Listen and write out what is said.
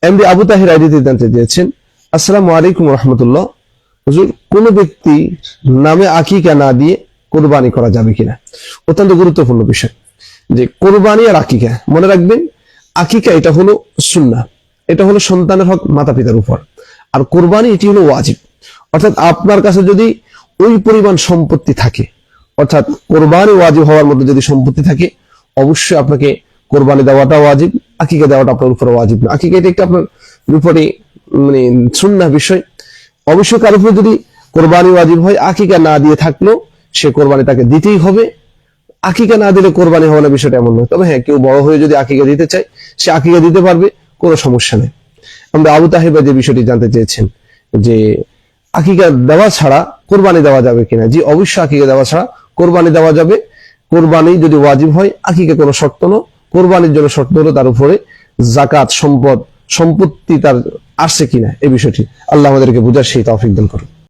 MD Abu Tahir আইডিতে জানতে চেয়েছেন, আসসালামু আলাইকুম রহমতুল্লাহ, হুজুর কোন ব্যক্তি নামে আকিকা না দিয়ে কোরবানি করা যাবে কিনা? অত্যন্ত গুরুত্বপূর্ণ বিষয় যে কোরবানি আর আকিকা। মনে রাখবেন, আকিকা এটা হলো সুন্নাহ, এটা হলো সন্তানের হক মাতা পিতার উপর, আর কোরবানি এটি হলো ওয়াজিব। অর্থাৎ আপনার কাছে যদি ওই পরিমাণ সম্পত্তি থাকে, অর্থাৎ কোরবানি ওয়াজিব হওয়ার মধ্যে যদি সম্পত্তি থাকে, অবশ্যই আপনাকে কোরবানি দেওয়াটা ওয়াজিব, আকিকা দেওয়াটা আপনার উপরে ওয়াজিব না। আকিকা এটা একটা আপনার উপরে মানে সুন্নাহ বিষয়। অবশ্যই কারোর উপরে যদি কোরবানি ওয়াজিব হয়, আকিকা না দিয়ে থাকলেও সে কোরবানি তাকে দিতেই হবে। আকিকা না দিলে কোরবানি হবে না, বিষয়টা এমন নয়। তবে হ্যাঁ, কেউ বড় হয়ে যদি আকিকা দিতে চায়, সে আকিকা দিতে পারবে, কোনো সমস্যা নেই। আমরা আবু তাহির ভাই যে বিষয়টি জানতে চেয়েছেন যে আকিকা দেওয়া ছাড়া কোরবানি দেওয়া যাবে কিনা, জি অবশ্যই আকিকা দেওয়া ছাড়া কোরবানি দেওয়া যাবে। কোরবানি যদি ওয়াজিব হয়, আকিকা কোনো শর্ত নয়। কোরবানির জন্য শর্ত হলো তার উপরে জাকাত, সম্পত্তি তার আসছে কিনা, এই বিষয়টি। আল্লাহ আমাদেরকে বুঝার সেই তৌফিক দান করুন।